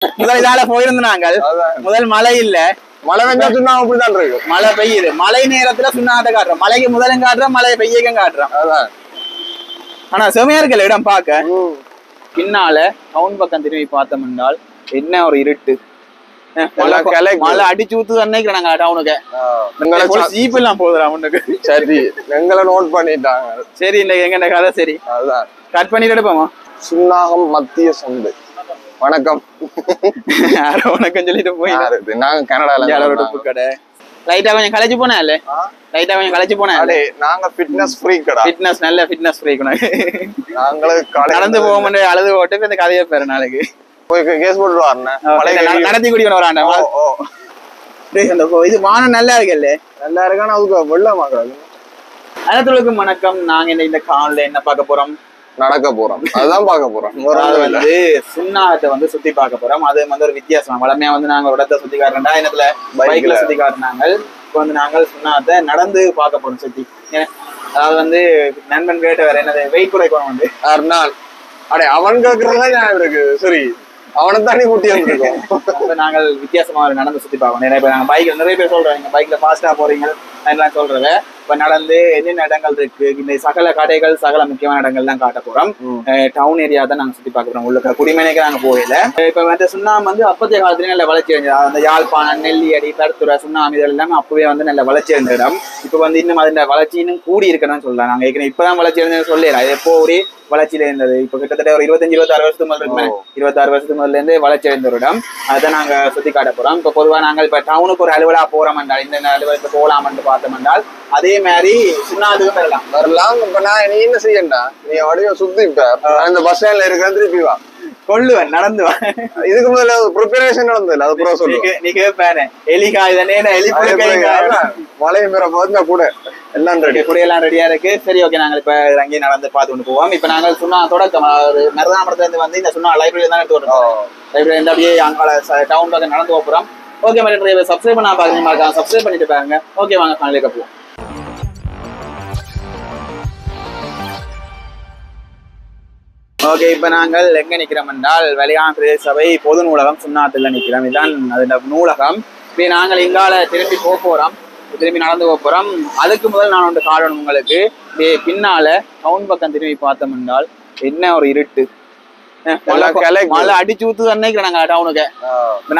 முதல் இதால போயிருந்தாங்க. முதல் மழை இல்ல, மழை பெஞ்சா சுண்ணாம்பு அப்படிதான் இருக்கு. மழை பெய்யுது, மழை நேரத்துல சுண்ணாம்பத்தை காட்டுறோம், மழைக்கு முதலும் காட்டுறோம், மழை பெய்யக்கும் காட்டுறோம். ஆனா செமையா இருக்கல இடம் பாக்க. பின்னால டவுன் பக்கம் திரும்பி பார்த்தோம் என்றால் என்ன ஒரு இருட்டு, மழை அடிச்சு ஊத்து அன்னைக்கு நாங்க டவுனுக்கு ஜீப் எல்லாம் போகுது அவனுக்கு. சரி எங்களை நோட் பண்ணிட்டாங்க. சரி இந்த எங்க கதை சரி அதுதான் கட் பண்ணிட்டு எடுப்போமா. சுண்ணாகம் மத்திய சந்தை. வணக்கம். யாரோ வணக்கம் சொல்லிட்டு போய் நாங்க கனடால உடுப்பு கடை லைட்டா கொஞ்சம் கலைச்சு போனா இல்ல, லைட்டா கொஞ்சம் கலைச்சு போனா. நாங்க ஃபிட்னஸ் ஃப்ரீ கடை. ஃபிட்னஸ் நல்ல ஃபிட்னஸ் ஃப்ரீ கடை. நாங்களும் நடந்து போக முடியாது, அழுது போட்டு இந்த கதையை பேரு நாளைக்கு கேஸ் போட்டு வரேன். நடத்தி குடிக்கணும் வராண்ட. இது வானம் நல்லா இருக்குல்ல, நல்லா இருக்கான்னு அதுக்கு வெள்ளமாக்காது. அனைத்துகளுக்கு வணக்கம். நாங்க இந்த காலைல என்ன பார்க்க போறோம், நடக்க போறோம், அதுதான் பார்க்க போறோம். வந்து சுண்ணாகத்தை வந்து சுத்தி பார்க்க போறோம். அது வந்து ஒரு வித்தியாசம். வளமையா வந்து நாங்க ஒரு இடத்த சுத்தி காட்டுறோம்டா, இடத்துல பைக்ல சுத்தி காட்டினாங்க. இப்போ வந்து நாங்கள் சுண்ணாகத்தை நடந்து பார்க்க போறோம் சுத்தி. அதாவது வந்து நண்பன் கேட்ட வேற என்னது வெயிட் குறைக்கணும் வந்து நாள் அடே அவன் கேட்கறதுதான் ஞாபகம் இருக்கு. சரி அவனை தானே கூட்டி வந்துருக்கோம். நாங்கள் வித்தியாசமா நடந்து சுத்தி பார்க்கணும். நிறைய பேர் நாங்க பைக்ல நிறைய பேர் சொல்றாங்க பைக்ல ஃபாஸ்டா போறீங்க அதெல்லாம் சொல்றத. இப்ப நடந்து என்னென்ன இடங்கள் இருக்கு, இந்த சகல கடைகள் சகல முக்கியமான இடங்கள் தான் காட்ட போறோம். டவுன் ஏரியா தான் நாங்க சுத்தி பார்க்க போறோம். உள்ள குடிமனைக்கு நாங்க போகல. இப்ப வந்து சுண்ணாம்பு வந்து அப்பத்திய காலத்துலயும் நல்ல வளர்ச்சி அடைஞ்சது. அந்த யாழ்ப்பாணம், நெல்லியடி, கருத்துறை, சுண்ணாம்பு இதெல்லாம் எல்லாமே அப்பவே வந்து நல்ல வளர்ச்சி அடைந்த இடம். இப்ப வந்து இன்னும் அதோட வளர்ச்சி இன்னும் கூடி இருக்கணும்னு சொல்லலாம். நாங்க ஏற்கனவே இப்பதான் வளர்ச்சி அடைஞ்சு சொல்லலாம். எப்போ ஒரு வளர்ச்சியில இருந்தது. இப்ப கிட்டத்தட்ட ஒரு 25-26 வருஷத்துக்கு முதல்ல இருக்கு. 26 வருஷத்துக்கு முதல்ல இருந்து வளர்ச்சி அடைந்த ஒரு இடம். அதை நாங்க சுத்தி காட்ட போறோம். இப்ப பொதுவா நாங்கள் இப்ப டவுனுக்கு ஒரு அலுவலா போறோம் என்றால், இந்த அலுவலகத்தை போலாம் என்று பார்த்தோம் என்றால் அதே மாதிரி சுண்ணாதுக்கும் வரலாம். இப்ப நான் நீ என்ன செய்யண்டா, நீ அப்படியே சுத்தி இந்த பஸ் ஸ்டாண்ட்ல இருக்க திருப்பி வா, கொள்ளுவேன் நடந்து வா. இதுக்கு முதல்ல ப்ரிப்பரேஷன் நடந்தது. அது ப்ரோ சொல்லு. நீ கேட்பாரு எலிகாய் தானே, எலி மழை மீற போது கூட எல்லாம் ரெடி, எல்லாம் ரெடியா இருக்கு. சரி ஓகே, நாங்கள் இப்ப அங்கேயே நடந்து பார்த்து கொண்டு போவோம். இப்ப நாங்கள் சுண்ணா தொடக்கம் மருதாமரத்துல இருந்து வந்து இந்த சுண்ணா லைப்ரரி தான் எடுத்து வரணும். லைப்ரரி இருந்து அப்படியே அங்கால டவுன் பக்கம் நடந்து போறோம். ஓகே மாதிரி சப்ஸ்கிரைப் பண்ண பாருங்க, சப்ஸ்கிரைப் பண்ணிட்டு பாருங்க. ஓகே வாங்க காலையில போவோம். ஓகே, இப்ப நாங்கள் எங்க நிக்கிறோம் என்றால் வெளியான பிரதேச சபை பொது நூலகம் சுண்ணாத்துல நிக்கிறோம். இதுதான் அதுல நூலகம். இப்ப நாங்கள் இங்கால திரும்பி போறோம், திரும்பி நடந்து போறோம். அதுக்கு முதல் நான் ஒன்று காரணம் உங்களுக்கு. பின்னால டவுன் பக்கம் திரும்பி பார்த்தோம் என்றால் என்ன ஒரு இருட்டு, மழை அடிச்சு ஊத்து அன்னைக்கு நாங்க டவுனுக்கு.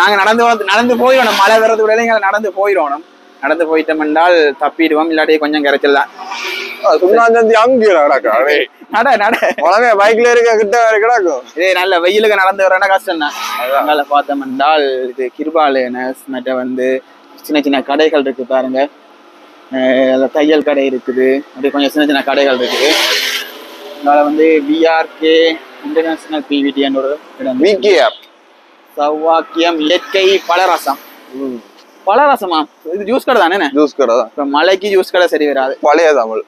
நாங்க நடந்து போயிடணும், மழை வர்றது விட எங்களை நடந்து போயிடணும். நடந்து போயிட்டோம் என்றால் தப்பிடுவோம், இல்லாட்டி கொஞ்சம் கிடைச்சலாம். பைக்ல இருக்க கிட்ட கிடக்கும். இதே நல்ல வெயிலுக்கு நடந்து வரனா கஷ்டம் தான். அதனால பார்த்தோம் என்றால் இது கிருபாலயனஸ் மற்ற வந்து சின்ன சின்ன கடைகள் இருக்கு பாருங்க. தையல் கடை இருக்குது, அப்படி கொஞ்சம் சின்ன சின்ன கடைகள் இருக்குது. அதனால வந்து பிஆர்கே இன்டர்நேஷனல் பிவிடி சௌவாக்கியம் இயற்கை பலரசம். பலரசமா இது ஜூஸ் கடை தானே? ஜூஸ் கடை தான். இப்ப மலைக்கு ஜூஸ் கடை சரி வராது, பழைய தமிழ்.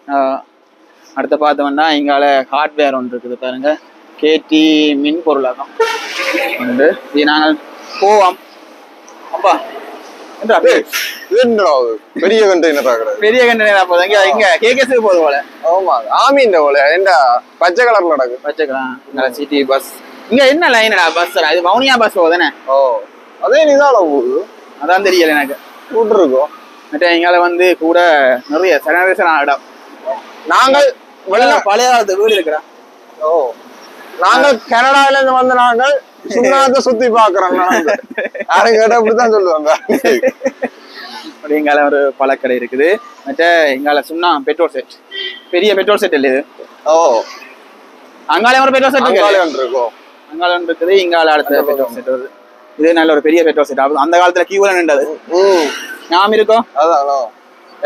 அடுத்த பார்த்தோம்னா இங்கால ஹார்ட்வேர் ஒன்று இருக்குது பாருங்க, கேடி மின் பொருளகம் உண்டு. இது நாங்கள் போவோம். அப்பா பெரிய கண்டெய்னர், பெரிய கண்டெய்னர் போதும். இங்க கேகேஸுக்கு போகுது போல. ஆமா ஆமீன் போல. என்ன பச்சை கலர் நடக்கு, பச்சை கலர் சிட்டி பஸ். இங்க என்ன லைனடா பஸ்? அது வவுனியா பஸ் போகுதுதானே? ஓ அதே நீதான போகுது, அதான் தெரியல எனக்கு. கூட்டு இருக்கோம். மற்ற எங்கால வந்து கூட நிறைய சனரேஷன் இடம். நாங்கள் பழைய காலத்து வீடு இருக்கிறா. ஓ நாங்கள் கனடால இருந்து வந்து நாங்கள் சுண்ணாத்தை சுத்தி பாக்குறோம். யாரும் கேட்டா அப்படித்தான் சொல்லுவாங்க. அப்படி எங்கால ஒரு பழக்கடை இருக்குது. மற்ற எங்கால சுண்ணா பெட்ரோல் செட், பெரிய பெட்ரோல் செட் இல்லை இது. ஓ அங்கால ஒரு பெட்ரோல் செட் இருக்கும், அங்கால ஒன்று இருக்குது. இங்கால அடுத்த பெட்ரோல் செட் வருது. இது நல்ல ஒரு பெரிய பெட்ரோல் செட். அந்த காலத்துல கியூல நின்றது ஞாபகம் இருக்கும். அதான்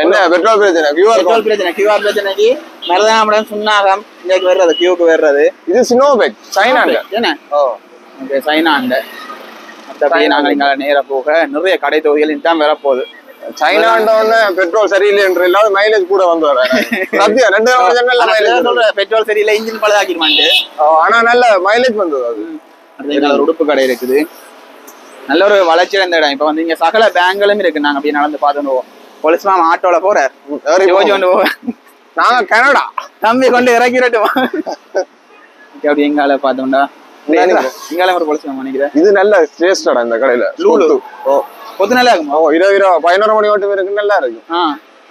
என்ன பெட்ரோல் பிரச்சனை, பெட்ரோல் பிரச்சனை, கியூஆர் பிரச்சனைக்கு மருதாமரம் சுண்ணாகம் இங்க வர்றது, கியூக்கு வர்றது. இது சினோபெக் சைனாண்ட என்ன? ஓ ஓகே சைனாண்ட. மற்றபடி நாங்கள் இங்க நேர போக நிறைய கடை தொகுதிகள் தான் வரப்போகுது. சைனாண்டோன்னு பெட்ரோல் சரியில்லை என்று இல்லாத மைலேஜ் கூட வந்து வர பெட்ரோல் சரியில்லை, இன்ஜின் பழுதாக்கிடுமாண்டு. ஆனா நல்ல மைலேஜ் வந்தது. அது ஒரு உடுப்பு கடை இருக்குது, நல்ல ஒரு வளர்ச்சி அடைந்த இடம். இப்ப வந்து இங்க சகல பேங்களும் இருக்கு. நாங்க அப்படியே நடந்து பார்த்துட்டு போலீஸ் மாமா ஆட்டோல போறார், நாங்க கனடா தம்பி கொண்டு இறக்கிடட்டும். அப்படி எங்கால பார்த்தோம்டா இங்கால ஒரு பொலிச்சு நினைக்கிறேன். இது நல்ல டேஸ்டடா இந்த கடையில. லூலு. ஓ கொத்து நல்லா இருக்குமா? ஓ 11 மணி மட்டும் இருக்கு, நல்லா இருக்கு.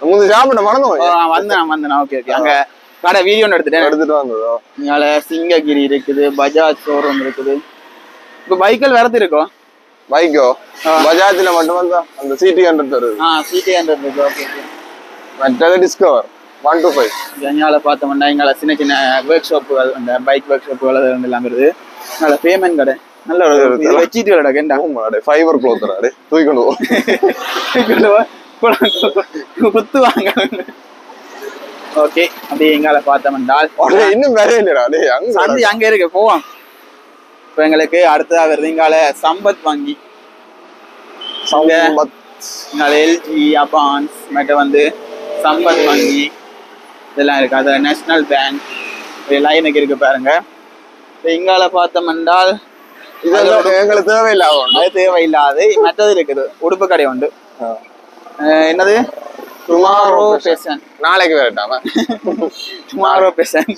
முந்தி சாப்பிட மறந்தோம். வந்தேன். Okay okay. அங்க கடை வீடியோ எடுத்துட்டு வந்ததோ. இங்கால சிங்ககிரி இருக்குது, பஜாஜ் ஷோரூம் இருக்குது. இப்போ பைக்கில் வரது இருக்கும். பைக்கோ பஜாஜ்ல மட்டும் வந்தா அந்த சிடி 100 வருது. சிடி 100 இருக்கு. Okay okay. மற்றது டிஸ்கவர் 125. இங்கால பார்த்தோம்னா இங்கால சின்ன சின்ன ஒர்க் ஷாப்புகள், அந்த பைக் ஒர்க் ஷாப்புகள் எல்லாம் இருக்குது. இங்கால பேமெண்ட் கடை நல்ல ஒரு வச்சிட்டு கடை கேண்டா. ஃபைபர் க்ளோத்தர் அடே தூக்கிட்டு குத்துவாங்க. ஓகே அப்படியே எங்கால பார்த்தோம்னா இன்னும் வேற இல்லடா. டேய் அங்க இருக்கு போவோம். இப்போ எங்களுக்கு அடுத்ததா வருது இங்கால சம்பத் வங்கி. இங்கால எல்ஜி, அபான்ஸ், மற்ற வந்து சம்பத் வங்கி இதெல்லாம் இருக்கு. அது நேஷனல் பேங்க் இதெல்லாம் எனக்கு இருக்கு பாருங்க. இப்போ இங்கால பார்த்தோம் என்றால் இதெல்லாம் எங்களுக்கு தேவையில்லாத, அது தேவையில்லாது. மற்றது இருக்குது உடுப்பு கடை உண்டு. என்னது டுமாரோ ஃபேஷன். நாளைக்கு வரட்டாமா? Tomorrow fashion.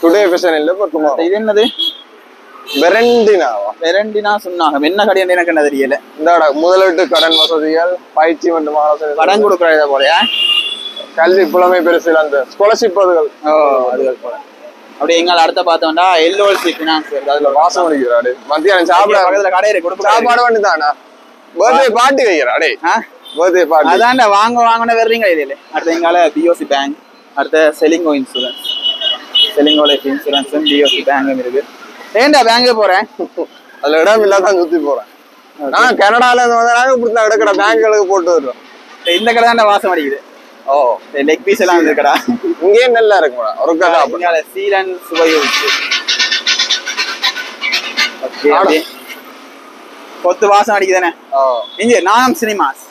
டுடே ஃபேஷன் இல்ல பட் டுமாரோ. இது என்னது வெரண்டினா சொன்னாங்க. என்ன கடை எனக்கு என்ன தெரியல. இந்தாடா முதலீட்டு கடன் வசதிகள், பயிற்சி மற்றும் ஆலோசனை கடன் கொடுக்குறத போலயா? கல்வி புலமை பெருசில் அந்த ஸ்காலர்ஷிப் அதுகள். அதுகள் போல. அப்படியே எங்களை அடுத்த பார்த்தோம்னா எல்ஓசி ஃபினான்ஸ் இருக்கு. அதுல வாசம் அடிக்கிறாடு. மத்தியானம் சாப்பிட பக்கத்துல கடை இருக்கு. சாப்பாடு வேண்டிதானா? பர்த்டே பார்ட்டி வைக்கிறாடே. பர்த்டே பார்ட்டி அதான்டா வாங்கணும் வர்றீங்க. இதுல அடுத்த எங்கால பிஓசி பேங்க், அடுத்த செலிங்கோ இன்சூரன்ஸ், செலிங்கோ லைஃப் இன்சூரன்ஸும் பிஓசி பேங்கும் இருக்கு. ஏன்டா பேங்க் போறேன்? அதுல இடம் இல்லாதான் சுத்தி போறேன். நான் கனடால இருந்து வந்தாங்க இப்படி கிடக்கிற பேங்க்களுக்கு போட்டு வருவோம். இந்த கடை தான் வாசம் அடிக்குது. ஓ லெக் பீஸ் எல்லாம் இருக்கடா. இங்கேயே நல்லா இருக்கும்டா. ஒரு கடை அப்படினால சீலன் சுவையுச்சு. ஓகே கொத்து வாசம் அடிக்குதானே. இங்க நாகம் சினிமாஸ்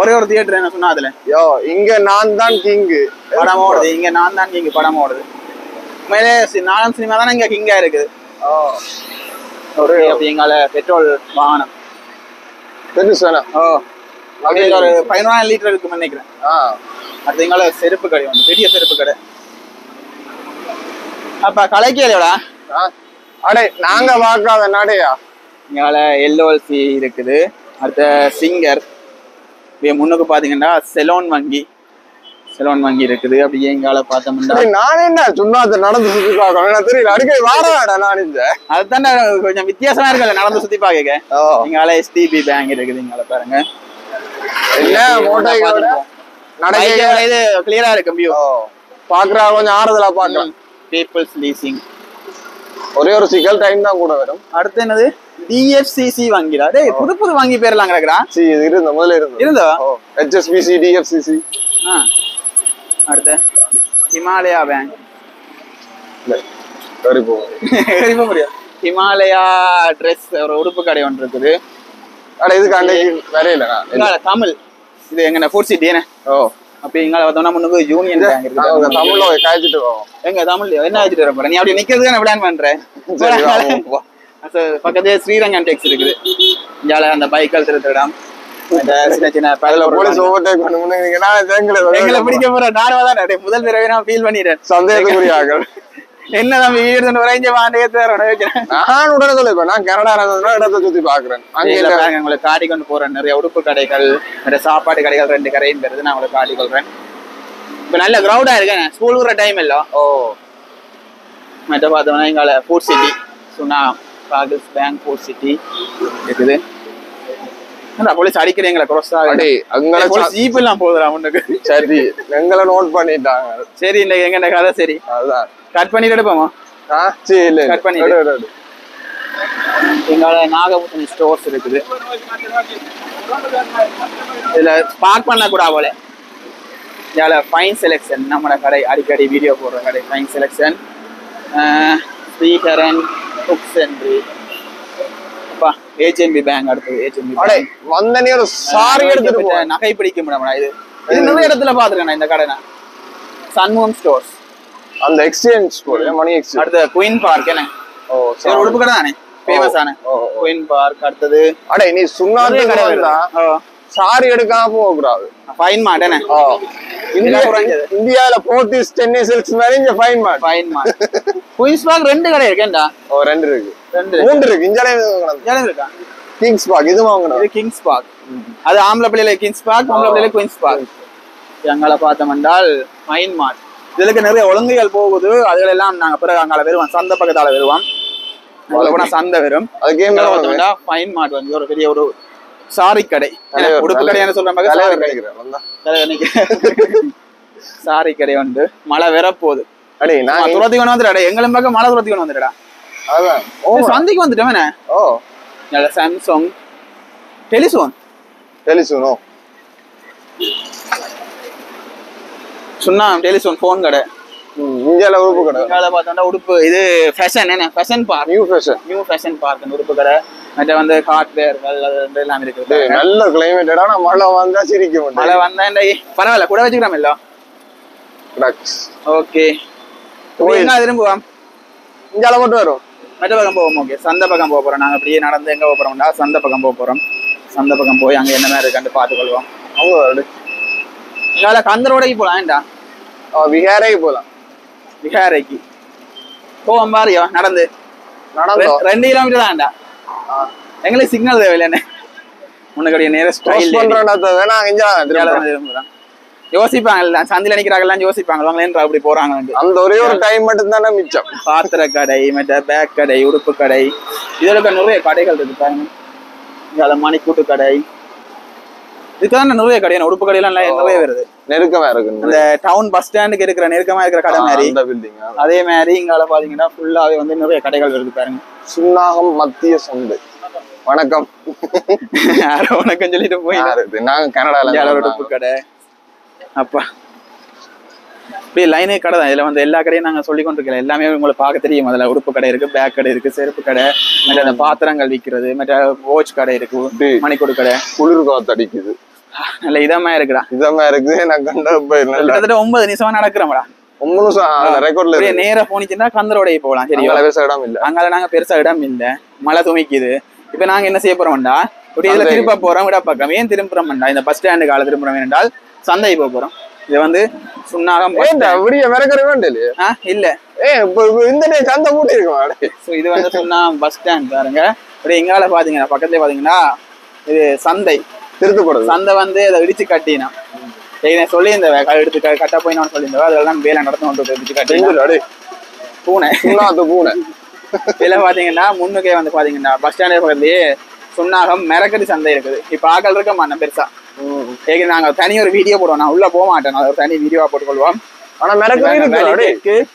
ஒரே ஒரு தியேட்டர் என்ன சொன்னா அதுல யோ இங்க நான் தான் கிங் படம் ஓடுது. இங்க நான் தான் கிங் படம் ஓடுது. உண்மையிலே நாகம் சினிமா தானே இங்க கிங்கா இருக்குது. ஒரு எங்கால பெட்ரோல் வாகனம் பெருசானா. அப்படியே ஒரு 11 லிட்டர் இருக்குன்னு நினைக்கிறேன். அடுத்த எங்கால செருப்பு கடை வந்து பெரிய செருப்பு கடை. அப்ப கலைக்கு இல்லையோடா. அடே நாங்க பார்க்காத நடையா. இங்கால எல்ஓசி இருக்குது. அடுத்த சிங்கர். முன்னுக்கு பாத்தீங்கன்னா செலோன் வங்கி இருக்குது. அப்படியே எங்கால பார்த்தோம்னா நான் என்ன சும்மா நடந்து சுத்தி பார்க்கணும் தெரியல. அடிக்கடி வாராடா நான் இந்த அதுதானே கொஞ்சம் வித்தியாசமா இருக்குல்ல நடந்து சுத்தி பார்க்க. எங்கால எஸ்டிபி பேங்க் இருக்குது. இங்கால பாருங்க என்ன மோட்டார் இது கிளியரா இருக்கு. வியூ பாக்குறா கொஞ்சம் ஆறுதலா பாக்கலாம். People's Leasing. ஒரே ஒரு சிக்கல் டைம் தான் கூட வரும். அடுத்து என்னது டிஎஃப்சிசி வங்கிடா. டேய் புது புது வங்கி பேர்லாம் கிடக்குறா. இருந்த முதல்ல இருந்தோ ஹெச்எஸ்பிசி டிஎஃப்சிசி. அடுத்து ஹிமாலயா பேங்க். முடியாது. ஹிமாலயா ட்ரெஸ் ஒரு உடுப்பு கடை ஒன்று இருக்குது. அட இதுக்கு அன்னைக்கு வரையில தமிழ். இது எங்க ஃபுட் சிட்டி என்ன. அப்ப இங்க பார்த்தோம்னா முன்னுக்கு யூனியன் பேங்க் இருக்கு. தமிழ்ல காய்ச்சிட்டு போவோம். எங்க தமிழ்ல என்ன ஆயிட்டு வர போற? நீ அப்படி நிக்கிறதுக்கு நான் பிளான் பண்றேன். பக்கத்துல ஸ்ரீரங்கம் டெக்ஸ் இருக்குது. இங்கால அந்த பைக்கல் திருத்திடம் சின்ன சின்ன போலீஸ் ஓவர்டேக் பண்ணுங்க. எங்களை பிடிக்க போற நானும் தான் முதல் தடவை நான் ஃபீல் பண்ணிட்டேன். சந்தேகத்துக்குரிய ஆகள் என்னதான் வீடு வரைஞ்ச வாண்டே வைக்கிறேன். நான் உடனே சொல்லிப்பேன். நான் கனடா இடத்தை சுத்தி பாக்குறேன். உங்களுக்கு காட்டி கொண்டு போறேன். நிறைய உடுப்பு கடைகள், நிறைய சாப்பாடு கடைகள் 2 கடையும் பெறுது. நான் உங்களுக்கு காட்டி கொள்றேன். இப்ப நல்ல கிரௌடா இருக்கேன். ஸ்கூல் விடுற டைம் இல்ல. மற்ற பார்த்தோம்னா எங்கால ஃபுட் சிட்டி சுனா பாகிஸ் பேங்க் ஃபுட் சிட்டி இருக்குது. போலீஸ் அடிக்கிறீங்களா கிராஸ் ஆகுது. ஜீப் எல்லாம் போகுதுடா முன்னுக்கு. சரி எங்களை நோட் பண்ணிட்டாங்க. சரி இந்த எங்க கதை சரி அதுதான் கட் பண்ணிட்டு எடுப்போமா? கட் பண்ணிட்டு எங்களோட நாகபூஷணி ஸ்டோர்ஸ் இருக்குது. இதுல பார்க் பண்ண கூட போல. இதில் ஃபைன் செலெக்ஷன் நம்மளோட கடை அடிக்கடி வீடியோ போடுற கடை. Fine selection Srikaran book sentry. அப்பா ஏஜிஎம்பி பேங்க். அடுத்தது ஏஜிஎம்பி பேங்க். வந்தனே ஒரு சாரி எடுத்துட்டு நகை பிடிக்க முடியாம இது நிறைய இடத்துல பாத்துருக்கேன் இந்த கடை. சண்முகம் ஸ்டோர்ஸ் அந்த எக்ஸ்சேஞ்ச் போல மணி எக்ஸ்சேஞ்ச். அடுத்து குயின் பார்க் என்ன. சரி உடுப்பு கடை தானே ஃபேமஸ் ஆன குயின் பார்க். அடுத்தது அடே நீ சுண்ணாம்பு கடை வந்தா சாரி எடுக்காம போக கூடாது. ஃபைன் மாட்டேனே. இந்தியாவில போத்தீஸ் சென்னை சில்க்ஸ் மாதிரி இங்க ஃபைன் மார்ட். ஃபைன் மார்ட். குயின்ஸ் பார்க் 2 கடை இருக்கேன்டா. 2 இருக்கு. 3 இருக்கு. இஞ்சாலே இருக்கா? கிங்ஸ் பார்க் இது வாங்கணும். இது கிங்ஸ் பார்க். அது ஆம்பளை பிள்ளைல கிங்ஸ் பார்க், பொம்பளை பிள்ளைல குயின்ஸ் பார்க். எங்களை பார்த்தோம் என்றால் ஃபைன் மார்ட். இதுக்கு நிறைய ஒழுங்குகள் போகுது. அதுகள் எல்லாம் நாங்க பிறகு அங்கால வருவோம், சந்தை பக்கத்தால வருவோம். சந்தை வரும். அதுக்கு ஃபைன் மார்ட் வந்து ஒரு பெரிய ஒரு சாரி கடை, உடுப்பு கடை என்ன சொல்றேன், சாரி கடை வந்து மழை வரப்போகுது. துரத்தி கொண்டு வந்துடா, எங்களும் பக்கம் மழை துரத்தி கொண்டு வந்துடா. சந்தைக்கு வந்துட்டோம். சாம்சங் டெலிசோனோ சொன்னா டெலிசோன் போன் கடை. இந்தியால உடுப்பு கடை. இந்தியால பார்த்தோம்னா உடுப்பு இது ஃபேஷன் என்ன fashion park, new fashion park உடுப்பு கடை. மற்ற வந்து ஹார்ட்வேர்கள் அது எல்லாம் இருக்குது. நல்ல கிளைமேட். ஆனா மழை வந்தா சிரிக்க மாட்டேன். மழை வந்தா பரவாயில்ல, கூட வச்சுக்கிறோம் இல்ல. ஓகே, எங்க திரும்புவோம்? இந்தியால மட்டும் வரும். மற்ற பக்கம் போவோம். ஓகே, சந்தை பக்கம் போக போறோம். நாங்க அப்படியே நடந்து எங்க போக போறோம்டா, சந்தை பக்கம் போக போறோம். சந்தை பக்கம் போய் அங்க என்ன மாதிரி இருக்கான்னு பார்த்துக்கொள்வோம். அவங்க இங்கால கந்தரோடைக்கு போலாம். ஏண்டா விஹாரைக்கு போலாம். விஹாரைக்கு போவோம் பாரியா, நடந்து 2 கிலோமீட்டர் தான்டா. எங்களுக்கு சிக்னல் தேவையில்லை. என்ன உனக்கு நேர ஸ்டைல் யோசிப்பாங்க, சந்தில நிக்கிறாங்கலாம் யோசிப்பாங்க அப்படி போறாங்க. அந்த ஒரே ஒரு டைம் மட்டும் தானே மிச்சம். பாத்திர கடை, மற்ற பேக் கடை, உடுப்பு கடை, இதோட நிறைய கடைகள் இருக்கு பாருங்க. மணிக்கூட்டு கடை, இதுக்கான நிறைய கடை. உடுப்பு கடையெல்லாம் நிறைய வருது. நெருக்கமா இருக்கு. இந்த டவுன் பஸ் ஸ்டாண்டுக்கு இருக்கிற நெருக்கமா இருக்கிற கடை மாதிரி அதே மாதிரி இங்கால பாத்தீங்கன்னா ஃபுல்லாவே வந்து நிறைய கடைகள் வருது பாருங்க. சுன்னாகம் மத்திய சந்தை. வணக்கம். வணக்கம் சொல்லிட்டு போய் நாங்க கனடால உடுப்பு கடை. அப்பா இப்படி லைனே கடை தான். இதுல வந்து எல்லா கடையும் நாங்க சொல்லி கொண்டிருக்கோம். எல்லாமே உங்களுக்கு பார்க்க தெரியும். அதுல உடுப்பு கடை இருக்கு, பேக் கடை இருக்கு, செருப்பு கடை, மற்ற அந்த பாத்திரங்கள் விற்கிறது, மற்ற வாட்ச் கடை இருக்கு, மணிக்கூடு கடை. குளிர் காத்து அடிக்குது. நல்ல இதமா இருக்குடா. இதமா இருக்கு. நான் கண்ட 9 நிமிஷமா நடக்கிறோம்டா. 9 நிமிஷம் ரெக்கார்ட்ல நேரா போனிச்சுன்னா கந்தரோடைய போகலாம். சரி, இடம் இல்ல அங்கால நாங்க பெருசா இடம் இல்ல, மழை துமைக்குது. இப்ப நாங்க என்ன செய்ய போறோம்டா, இதுல திரும்ப போறோம். இட பக்கம் ஏன் திரும்புறோம்டா, இந்த பஸ் ஸ்டாண்டு கால திரும்புறோம் என்றால் சந்தை போக போறோம். இது வந்து சுன்னாகம் இல்ல சந்தை கூட்டி இருக்கும். இது வந்து சுன்னாகம் பஸ் ஸ்டாண்ட் பாருங்க. இப்படி எங்கால பாத்தீங்கன்னா பக்கத்துல பாத்தீங்கன்னா இது சந்தை திருத்தப்படுது. சந்தை வந்து அதை இடிச்சு கட்டினா சொல்லி இந்த எடுத்து கட்ட போய் நான் சொல்லியிருந்தோம். அதெல்லாம் வேலை நடந்து இடிச்சு கட்டி பூனை பூனை இதுல பாத்தீங்கன்னா முன்னுக்கே வந்து பாத்தீங்கன்னா பஸ் ஸ்டாண்ட் பக்கத்துலயே சுன்னாகம் மிரக்கடி சந்தை இருக்குது. இப்ப ஆக்கள் இருக்க மாட்டேன் பெருசா. நாங்க தனி ஒரு வீடியோ போடுவோம். நான் உள்ள போக மாட்டேன், ஒரு தனி வீடியோவா போட்டுக்கொள்வோம். ஆனா மிரக்கடி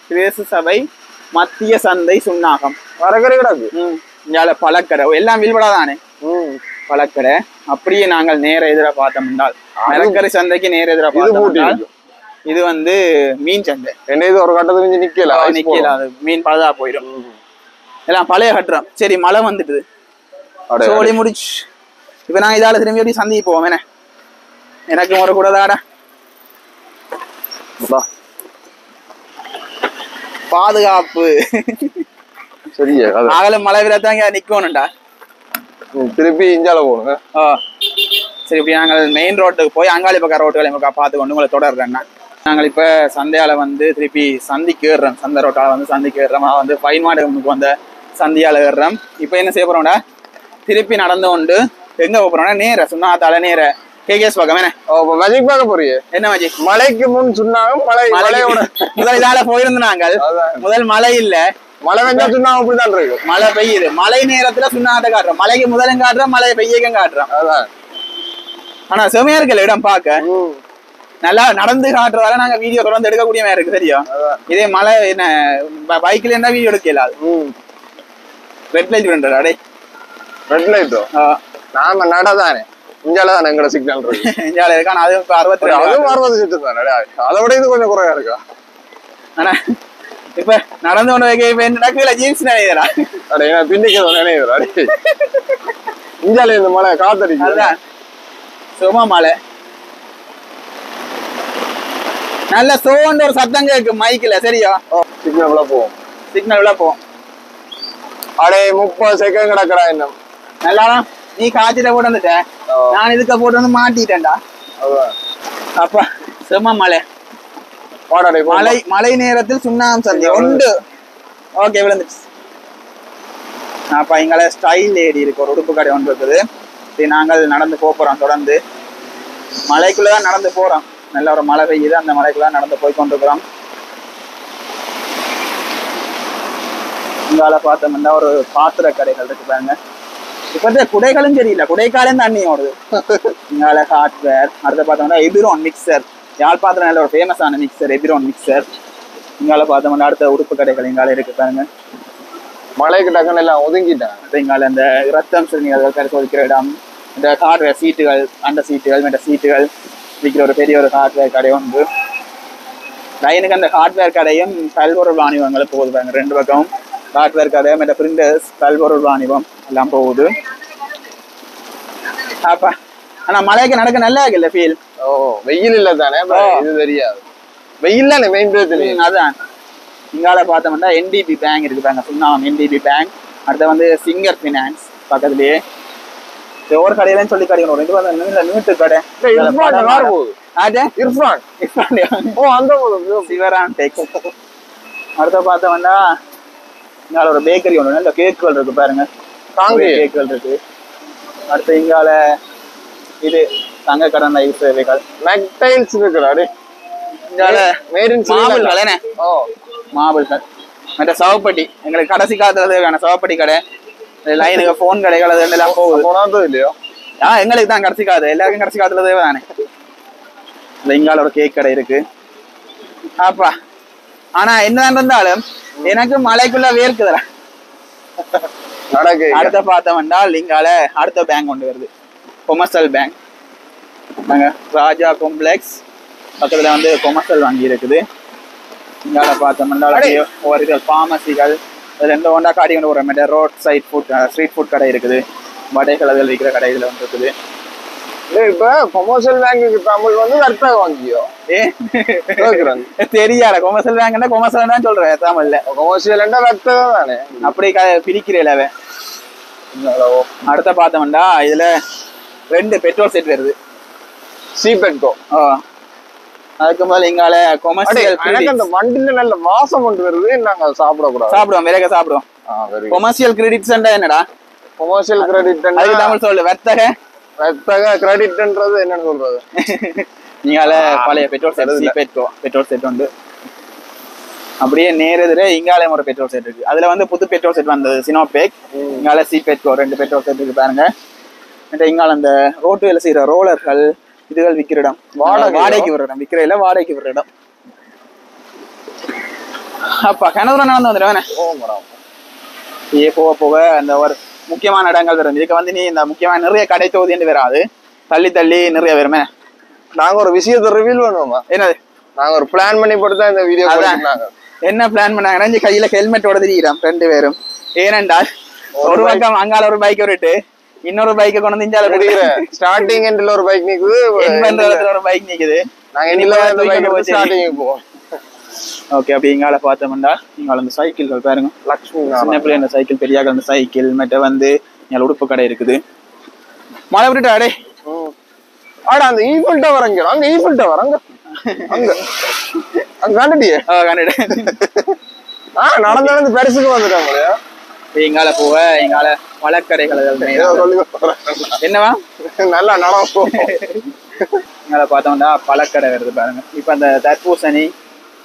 கிரேசு சபை மத்திய சந்தை சுன்னாகம் மரக்கடை கிடக்கு. இங்கால பழக்கடை எல்லாம் வீழ்படாதானே பழக்கடை. அப்படியே நாங்கள் நேர எதிர பார்த்தோம் என்றால் மிரக்கரை சந்தைக்கு நேர எதிர பார்த்தோம். இது வந்து மீன் சந்தை. இது ஒரு கட்டத்துல நிக்கல, அது மீன் பழுதா போயிடும். எல்லாம் பழைய கட்டுறோம். சரி, மழை வந்துட்டுது, சோழி முடிச்சு. இப்ப நாங்க இதால திரும்பி எப்படி சந்தைக்கு போவோம். என்ன எனக்கு ஒரு கூடதாடா பாதுகாப்பு. சரியா அகல மழை விழாத்தாங்க நிக்கணும்டா. திருப்பி இஞ்சால போகணும். சரி, இப்படி நாங்கள் மெயின் ரோட்டுக்கு போய் அங்காளி பக்கம் ரோட்டுகளை பார்த்து கொண்டு உங்களை தொடர்றேன்னா நாங்கள் இப்ப சந்தையால வந்து திருப்பி சந்திக்கு ஏறுறோம். சந்தை ரோட்டால வந்து சந்திக்கு ஏறுறோம். வந்து ஃபைன் மார்ட்டுக்கு வந்த சந்தியால ஏறுறோம். இப்ப என்ன செய்ய போறோம்டா, திருப்பி நடந்து கொண்டு எங்க போறோம்னா நேர சுண்ணாத்தால நேர கேகேஎஸ் பக்கம். என்ன மஜிக் பார்க்க போறீங்க? என்ன மஜிக்? மலைக்கு முன் சுண்ணாகம் மலையோட முதல் இதால போயிருந்தோம் நாங்கள். முதல் மழை இல்ல, மழை வெஞ்சா சுண்ணாகம் அப்படிதான் இருக்கு. மழை பெய்யுது. மழை நேரத்துல சுண்ணாகத்தை காட்டுறோம். மலைக்கு முதலும் காட்டுறோம், மழை பெய்யக்கும் காட்டுறோம். ஆனா செமையா இருக்குல்ல இடம் பார்க்க. நல்லா நடந்து காட்டுறதால நாங்க வீடியோ தொடர்ந்து எடுக்கக்கூடிய மாதிரி இருக்கு. சரியா? இதே மழை என்ன பைக்ல இருந்தா வீடியோ எடுக்கல. ரெட் லைட் விடுறா டே. ரெட் லைட் நாம நடதானே இஞ்சாலதான் எங்கட சிக்னல் இருக்கு. இஞ்சால இருக்கா? அது 60 சுத்து தானே. அதை விட இது கொஞ்சம் குறையா இருக்கா? ஆனா இப்ப நடந்து கொண்டு வைக்க நடக்கல ஜீன்ஸ் நினைக்கிறா. அடே நான் பின்னிக்க நினைக்கிறா. இஞ்சால இந்த மழை காத்தடிக்கு. அதுதான் சும்மா மழை. நல்ல சோன்னு ஒரு சத்தம் கேக்கு மைக்ல. சரியா? சிக்னல் உள்ள போவோம். சிக்னல் உள்ள போவோம். அடே 30 செகண்ட் கிடக்குறா. இன்னும் நல்லா நீ காய்ச்சல போட்டு வந்துட்ட நான் இதுக்க போட்டு வந்து மாட்டிட்டேன்டா அப்பா செம்ம மழை மழை நேரத்தில் சுண்ணாம்பு சந்தி உண்டு ஓகே விழுந்துச்சு அப்ப இங்கே ஸ்டைல் ஏடி இருக்கு ஒரு உடுப்பு கடை ஒன்று இருக்குது நாங்கள் நடந்து போறோம் தொடர்ந்து மலைக்குள்ளதான் நடந்து போறோம் நல்ல ஒரு மழை பெய்யுது அந்த மலைக்குள்ள நடந்து போய் கொண்டிருக்கிறோம் இங்கால பார்த்தோம்னா ஒரு பாத்திர கடைகள் இருக்கு பாருங்க இப்ப குடைகளும் தெரியல குடைக்காலையும் தண்ணி ஓடுது இங்கால ஹார்ட்வேர் அடுத்த பார்த்தோம்னா எபிரோன் மிக்சர் யாழ்ப்பாணத்துல நல்ல ஒரு ஃபேமஸான மிக்சர் எபிரோன் மிக்சர் இங்கால பார்த்தோம்னா அடுத்த உடுப்பு கடைகள் இங்கால இருக்கு பாருங்க மழைக்கு டக்குன்னு எல்லாம் ஒதுங்கிட்டாங்க இங்கால இந்த ரத்தம் சிறுநீர்கள் பரிசோதிக்கிற இடம் இந்த ஹார்ட்வேர் சீட்டுகள் அந்த சீட்டுகள் மற்ற சீட்டுகள் விற்கிற ஒரு பெரிய ஒரு ஹார்ட்வேர் கடை உண்டு லைனுக்கு அந்த ஹார்ட்வேர் கடையும் பல்பொருள் வாணிபங்களும் போகுது பாருங்க ரெண்டு பக்கம் ஹார்ட்வேர் கடை மற்ற பிரிண்டர்ஸ் பல்பொருள் வாணிபம் எல்லாம் போகுது அப்பா ஆனா மழைக்கு நடக்க நல்லா இருக்குல்ல ஃபீல் வெயில் இல்ல தானே இது தெரியாது வெயில் தானே மெயின் அதான் இங்கால பார்த்தோம்னா என்டிபி பேங்க் இருக்கு பாருங்க சுண்ணாம் என்டிபி பேங்க் அடுத்து வந்து சிங்கர் ஃபினான்ஸ் பக்கத்துலயே ஒரு கடையிலன்னு சொல்லி கிடைக்கணும் ரெண்டு பேரும் நீட்டு கடை சிவரான் டெக்ஸ் அடுத்த பார்த்தோம்னா இங்கால ஒரு பேக்கரி ஒன்று நல்ல கேக்குகள் இருக்கு பாருங்க கேக்குகள் இருக்கு அடுத்து இங்கால இது தங்க கடந்த சேவைகள் மெக்டைல்ஸ் இருக்கிறாரு இங்கால மாபிள்கள் என்ன மாபிள்கள் மற்ற சவப்பட்டி எங்களுக்கு கடைசி காலத்துல சவப்பட்டி கடை லைனுக்கு போன் கடைகள் அது எல்லாம் போகுது இல்லையோ எங்களுக்கு தான் கடைசி காது எல்லாருக்கும் கடைசி காலத்துல தேவை தானே இந்த இங்கால ஒரு கேக் கடை இருக்கு அப்பா ஆனா என்ன இருந்தாலும் எனக்கு மலைக்குள்ள வேர்க்குதுல அடுத்த பார்த்தோம்னா இங்கால அடுத்த பேங்க் கொண்டு வருது கொமர்ஷியல் பேங்க் ராஜா காம்ப்ளெக்ஸ் பக்கத்துல வந்து கொமர்ஷியல் வங்கி இருக்குது இங்கால பார்த்தோம்னா ஒரு ஃபார்மசிகள் ரெண்டு ஒன்றா காட்டி கொண்டு போகிற மாதிரி roadside food street food கடை இருக்குது வடைகள் அதில் விற்கிற கடைகள் வந்து இருக்குது இப்ப கொமர்ஷியல் பேங்க்கு தமிழ் வந்து வர்த்தக வங்கியோ தெரியாத கொமர்ஷியல் பேங்க்னா கொமர்ஷியல் தான் சொல்றேன் தமிழ்ல கொமர்ஷியல் வர்த்தகம் தானே அப்படி பிரிக்கிறேன் அடுத்த பார்த்தோம்னா இதுல ரெண்டு பெட்ரோல் செட் வருது சீபெட்கோ அதுக்கு மேல இங்கால கொமர்ஷியல் அந்த வண்டில நல்ல வாசம் கொண்டு வருது நாங்க சாப்பிடக்கூடாது சாப்பிடுவோம் விறக சாப்பிடுவோம் கொமர்ஷியல் கிரெடிட்ஸ் என்னடா கொமர்ஷியல் கிரெடிட் அது தமிழ் சொல்லு வர்த்தக கிரெடிட்ன்றது என்னன்னு சொல்றது இங்கால பழைய பெட்ரோல் செட் பெட்ரோல் செட் உண்டு அப்படியே நேரெதிரே இங்காலயம் ஒரு பெட்ரோல் செட் இருக்கு அதுல வந்து புது பெட்ரோல் செட் வந்தது சினோபேக் இங்கால சீபெட்கோ ரெண்டு பெட்ரோல் செட் இருக்கு பாருங்க இங்கால அந்த ரோட்டு வேலை செய்யற ரோலர்கள் இதுகள் விற்கிற இடம் வாடகைக்கு விடுற இடம் விற்கிற இல்ல வாடகைக்கு விடுற இடம் அப்பா கிணத்துல நடந்து வந்துடுவேன் ஏ போக போக அந்த ஒரு முக்கியமான இடங்கள் வரும் இதுக்கு வந்து நீ இந்த முக்கியமான நிறைய கடை தொகுதி வராது தள்ளி தள்ளி நிறைய வருமே நாங்க ஒரு விஷயத்தை ரிவீல் பண்ணுவோமா என்னது நாங்க ஒரு பிளான் பண்ணி போட்டுதான் இந்த வீடியோ என்ன பிளான் பண்ணாங்கன்னா கையில ஹெல்மெட்டோட திரிகிறோம் ரெண்டு பேரும் ஏனென்றால் ஒரு பக்கம் அங்கால ஒரு பைக் விட்டு இன்னொரு பைக்கை கொண்டு வந்து இஞ்சால முடிக்கிற ஸ்டார்டிங் எண்ட்ல ஒரு பைக் நிக்குது ஒரு பைக் நிக்குது நாங்க ஸ்டார்டிங் போவோம் ஓகே அப்படி இங்கால பார்த்தோம்னா இங்கால அந்த சைக்கிள்கள் பாருங்க லக்ஷ்மி சின்ன பிள்ளை அந்த சைக்கிள் பெரியாக அந்த சைக்கிள் மற்ற வந்து இங்கே உடுப்பு கடை இருக்குது மழை விட்டுட்டா அடே ஆடா அந்த ஈஃபில் டவர் அங்க ஈஃபில் டவர் அங்க கண்டுட்டியே கண்டுட்டேன் நடந்து பெருசுக்கு வந்துட்டாங்க இங்கால போக இங்கால வழக்கடைகள் என்னவா நல்லா நடக்கும் இங்கால பார்த்தோம்னா பழக்கடை வருது பாருங்க இப்ப அந்த தர்பூசணி